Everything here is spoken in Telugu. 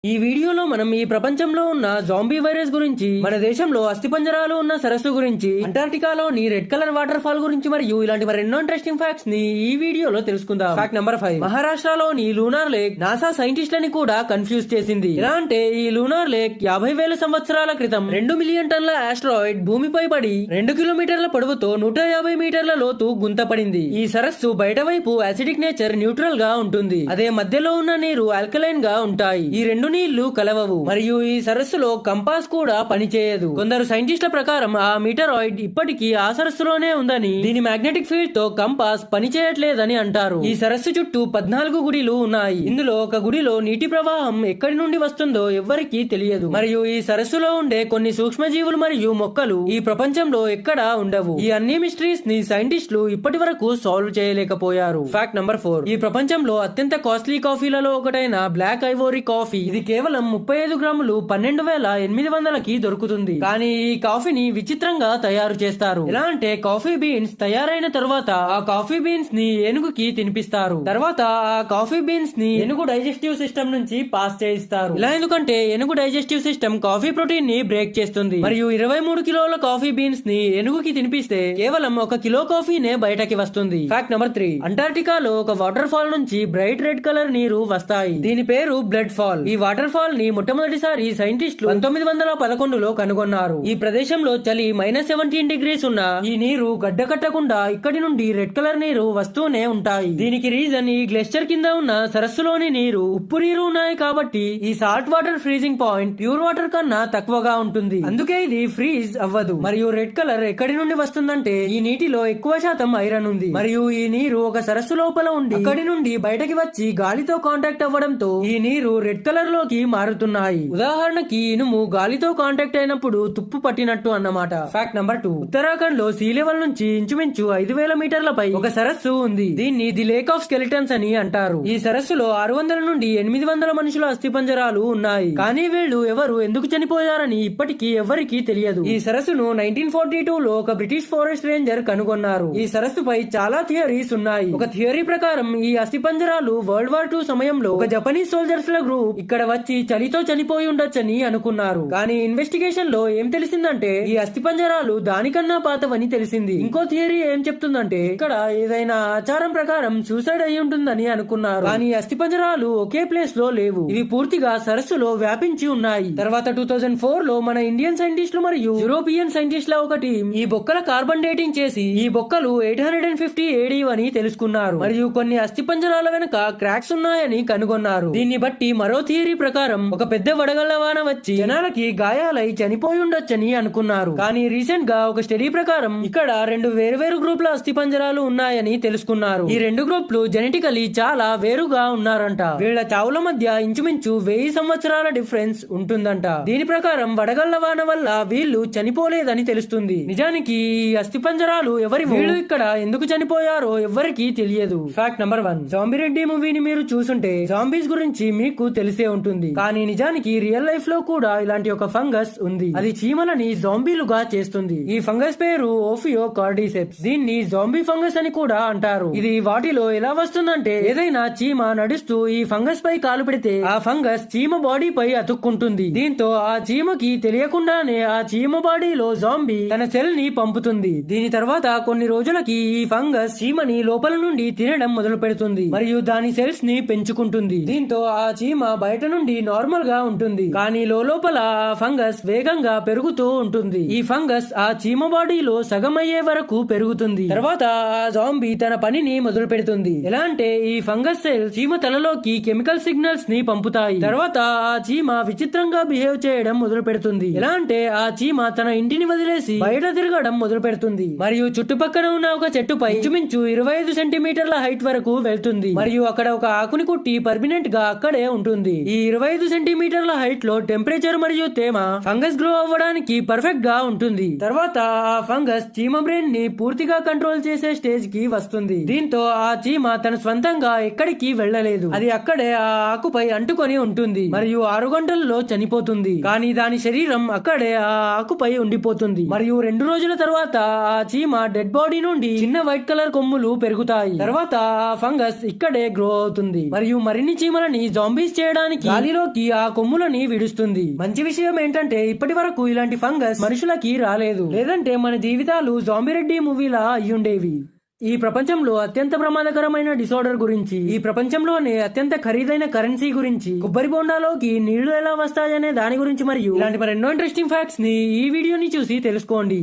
ఈ వీడియోలో మనం ఈ ప్రపంచంలో ఉన్న జాంబీ వైరస్ గురించి, మన దేశంలో అస్థిపంజరాలు ఉన్న సరస్సు గురించి, అంటార్టికాలోని రెడ్ కలర్ వాటర్ ఫాల్ గురించి మరియు ఇలాంటి మరెన్నో ఇంట్రెస్టింగ్ ఫ్యాక్ట్స్ ని ఈ వీడియోలో తెలుసుకుందాం. Fact number 5. మహారాష్ట్రలోని లూనార్ లేక్ నాసా సైంటిస్టులని కూడా కన్ఫ్యూజ్ చేసింది. ఎలా అంటే ఈ లూనార్ లేక్ 50,000 సంవత్సరాల క్రితం 2 మిలియన్ టన్ల ఆస్ట్రాయిడ్ భూమిపై పడి 2 కిలోమీటర్ల పొడవుతో 150 మీటర్ల లోతు గుంత పడింది. ఈ సరస్సు బయట వైపు యాసిడిక్ నేచర్ న్యూట్రల్ గా ఉంటుంది. అదే మధ్యలో ఉన్న నీరు ఆల్కలైన్ గా ఉంటాయి. ఈ రెండు నీళ్లు కలవవు మరియు ఈ సరస్సులో కంపాస్ కూడా పనిచేయదు. కొందరు సైంటిస్టుల ప్రకారం ఆ మీటరాయిడ్ ఇప్పటికీ ఆ సరస్సులోనే ఉందని, దీని మ్యాగ్నెటిక్ ఫీల్డ్ తో కంపాస్ పనిచేయట్లేదని అంటారు. ఈ సరస్సు చుట్టూ 14 గుడిలు ఉన్నాయి. ఇందులో ఒక గుడిలో నీటి ప్రవాహం ఎక్కడి నుండి వస్తుందో ఎవ్వరికీ తెలియదు. మరియు ఈ సరస్సులో ఉండే కొన్ని సూక్ష్మజీవులు మరియు మొక్కలు ఈ ప్రపంచంలో ఎక్కడా ఉండవు. ఈ అన్ని మిస్టరీస్ ని సైంటిస్టులు ఇప్పటి వరకు సాల్వ్ చేయలేకపోయారు. Fact number 4. ఈ ప్రపంచంలో అత్యంత కాస్ట్లీ కాఫీలలో ఒకటైన బ్లాక్ ఐవోరీ కాఫీ, ఇది కేవలం 35 గ్రాములు 12,800కి దొరుకుతుంది. కానీ ఈ కాఫీని విచిత్రంగా తయారు చేస్తారు. ఎలా అంటే కాఫీ బీన్స్ తయారైన తర్వాత ఆ కాఫీ బీన్స్ ని ఏనుగుకి తినిపిస్తారు. తర్వాత ఆ కాఫీ బీన్స్ ని ఏనుగు డైజెస్టివ్ సిస్టమ్ నుంచి పాస్ చేయిస్తారు. ఇలా ఎందుకంటే ఏనుగు డైజెస్టివ్ సిస్టమ్ కాఫీ ప్రోటీన్ ని బ్రేక్ చేస్తుంది. మరియు 23 కిలోల కాఫీ బీన్స్ ని ఏనుగుకి తినిపిస్తే కేవలం 1 కిలో కాఫీనే బయటకి వస్తుంది. Fact number 3. అంటార్టికాలో ఒక వాటర్ ఫాల్ నుంచి బ్రైట్ రెడ్ కలర్ నీరు వస్తాయి. దీని పేరు బ్లడ్ ఫాల్. ఈ వాటర్ ఫాల్ ని మొట్టమొదటిసారి సైంటిస్టులు 1911లో కనుగొన్నారు. ఈ ప్రదేశంలో చలి -17 డిగ్రీస్ ఉన్న ఈ నీరు గడ్డకట్టకుండా ఇక్కడి నుండి రెడ్ కలర్ నీరు వస్తూనే ఉంటాయి. దీనికి రీజన్ ఈ గ్లేషియర్ కింద ఉన్న సరస్సులోని నీరు ఉప్పు నీరు ఉన్నాయి కాబట్టి ఈ salt water freezing point pure water కన్నా తక్కువగా ఉంటుంది. అందుకే ఇది ఫ్రీజ్ అవ్వదు. మరియు రెడ్ కలర్ ఎక్కడి నుండి వస్తుందంటే ఈ నీటిలో ఎక్కువ శాతం ఐరన్ ఉంది. మరియు ఈ నీరు ఒక సరస్సు లోపల ఉండి అక్కడి నుండి బయటకి వచ్చి గాలితో కాంటాక్ట్ అవ్వడంతో ఈ నీరు రెడ్ కలర్ లోకి మారుతున్నాయి. ఉదాహరణకి ఇనుము గాలితో కాంటాక్ట్ అయినప్పుడు తుప్పు పట్టినట్టు అన్నమాట. Fact number 2. ఉత్తరాఖండ్ లో సీ లెవెల్ నుంచి ఇంచుమించు 5,000 మీటర్లపై ఒక సరస్సు ఉంది. దీన్ని ది లేక్ ఆఫ్ స్కెలిటన్స్ అని అంటారు. ఈ సరస్సులో 600 నుండి 800 మనుషుల అస్థిపంజరాలు ఉన్నాయి. కానీ వీళ్ళు ఎవరు ఎందుకు చనిపోయారని ఇప్పటికీ ఎవరికీ తెలియదు. ఈ సరస్సును 1942లో ఒక బ్రిటిష్ ఫారెస్ట్ రేంజర్ కనుగొన్నారు. ఈ సరస్సుపై చాలా థియరీస్ ఉన్నాయి. ఒక థియరీ ప్రకారం ఈ అస్థిపంజరాలు వరల్డ్ వార్ 2 సమయంలో ఒక జపనీస్ సోల్జర్స్ ల గ్రూప్ ఇక్కడ వచ్చి చలితో చనిపోయి ఉండొచ్చని అనుకున్నారు. కానీ ఇన్వెస్టిగేషన్ లో ఏం తెలిసిందంటే ఈ అస్థిపంజరాలు దానికన్నా పాతవని తెలిసింది. ఇంకో థియరీ ఏం చెప్తుందంటే ఇక్కడ ఏదైనా ఆచారం ప్రకారం సూసైడ్ అయి ఉంటుందని అనుకున్నారు. కానీ అస్థిపంజరాలు ఒకే ప్లేస్ లో లేవు. ఇవి పూర్తిగా సరస్సులో వ్యాపించి ఉన్నాయి. తర్వాత 2004లో మన ఇండియన్ సైంటిస్టులు మరియు యూరోపియన్ సైంటిస్టుల ఒక టీం ఈ బొక్కల కార్బన్ డేటింగ్ చేసి ఈ బొక్కలు 850 AD అని తెలుసుకున్నారు. మరియు కొన్ని అస్థిపంజరాల వెనుక క్రాక్స్ ఉన్నాయని కనుగొన్నారు. దీన్ని బట్టి మరో థియరీ ప్రకారం ఒక పెద్ద వడగళ్ల వాన వచ్చి జనాలకి గాయాలై చనిపోయి ఉండొచ్చని అనుకున్నారు. కానీ రీసెంట్ గా ఒక స్టడీ ప్రకారం ఇక్కడ 2 వేరువేరు గ్రూపుల అస్థిపంజరాలు ఉన్నాయని తెలుసుకున్నారు. ఈ 2 గ్రూపులు జెనెటికలీ చాలా వేరుగా ఉన్నారంట. వీళ్ల చావుల మధ్య ఇంచుమించు 1000 సంవత్సరాల డిఫరెన్స్ ఉంటుందంట. దీని ప్రకారం వడగళ్ల వాన వల్ల వీళ్ళు చనిపోలేదని తెలుస్తుంది. నిజానికి ఈ అస్థిపంజరాలు వీళ్ళు ఇక్కడ ఎందుకు చనిపోయారో ఎవ్వరికీ తెలియదు. Fact number 1. జాంబీ రెడ్డి మూవీని మీరు చూసుంటే జాంబీస్ గురించి మీకు తెలిసే ఉంటుంది. కానీ నిజానికి రియల్ లైఫ్ లో కూడా ఇలాంటి ఒక ఫంగస్ ఉంది. అది చీమలని జాంబీలుగా చేస్తుంది. ఈ ఫంగస్ పేరు ఓఫియో కార్డిసెప్స్. దీన్ని జాంబీ ఫంగస్ అని కూడా అంటారు. ఇది వాటిలో ఎలా వస్తుందంటే ఏదైనా చీమ నడుస్తూ ఈ ఫంగస్ పై కాలు పెడితే ఆ ఫంగస్ చీమ బాడీ పై అతుక్కుంటుంది. దీంతో ఆ చీమకి తెలియకుండానే ఆ చీమ బాడీలో జాంబీ తన సెల్ ని పంపుతుంది. దీని తర్వాత కొన్ని రోజులకి ఈ ఫంగస్ చీమని లోపల నుండి తినడం మొదలు పెడుతుంది మరియు దాని సెల్స్ ని పెంచుకుంటుంది. దీంతో ఆ చీమ బయట నుండి నార్మల్ గా ఉంటుంది. కానీ లోపల ఆ ఫంగస్ వేగంగా పెరుగుతూ ఉంటుంది. ఈ ఫంగస్ ఆ చీమ బాడీలో సగం అయ్యే వరకు పెరుగుతుంది. తర్వాత ఆ జాంబీ తన పనిని మొదలు పెడుతుంది. ఎలా అంటే ఈ ఫంగస్ సెల్స్ చీమ తలలోకి కెమికల్ సిగ్నల్స్ ని పంపుతాయి. తర్వాత ఆ చీమ విచిత్రంగా బిహేవ్ చేయడం మొదలు పెడుతుంది. ఎలా అంటే ఆ చీమ తన ఇంటిని వదిలేసి బయట తిరగడం మొదలు పెడుతుంది మరియు చుట్టుపక్కల ఉన్న ఒక చెట్టుపై ఇంచుమించు 25 సెంటీమీటర్ల హైట్ వరకు వెళ్తుంది. మరియు అక్కడ ఒక ఆకుని కుట్టి పర్మనెంట్ గా అక్కడే ఉంటుంది. ఈ 25 సెంటీమీటర్ల హైట్ లో టెంపరేచర్ మరియు తేమ ఫంగస్ గ్రో అవ్వడానికి పర్ఫెక్ట్ గా ఉంటుంది. తర్వాత ఆ ఫంగస్ చీమ బ్రెయిన్ ని పూర్తిగా కంట్రోల్ చేసే స్టేజ్ కి వస్తుంది. దీంతో ఆ చీమ తన స్వంతంగా ఎక్కడికి వెళ్లలేదు. అది అక్కడే ఆ ఆకుపై అంటుకొని ఉంటుంది మరియు 6 గంటల్లో చనిపోతుంది. కానీ దాని శరీరం అక్కడే ఆ ఆకుపై ఉండిపోతుంది. మరియు 2 రోజుల తర్వాత ఆ చీమ డెడ్ బాడీ నుండి చిన్న వైట్ కలర్ కొమ్ములు పెరుగుతాయి. తర్వాత ఆ ఫంగస్ ఇక్కడే గ్రో అవుతుంది మరియు మరిన్ని చీమలని జాంబీస్ చేయడానికి గాలిలోకి ఆ కొమ్ములని విడుస్తుంది. మంచి విషయం ఏంటంటే ఇప్పటి వరకు ఇలాంటి ఫంగస్ మనుషులకి రాలేదు, లేదంటే మన జీవితాలు జాంబీ రెడ్డి మూవీలా అయ్యుండేవి. ఈ ప్రపంచంలో అత్యంత ప్రమాదకరమైన డిసార్డర్ గురించి, ఈ ప్రపంచంలోనే అత్యంత ఖరీదైన కరెన్సీ గురించి, కొబ్బరి బొండాలోకి నీళ్లు ఎలా వస్తాయనే దాని గురించి మరియు ఇలాంటి మరెన్నో ఇంట్రెస్టింగ్ ఫ్యాక్ట్స్ ని ఈ వీడియోని చూసి తెలుసుకోండి.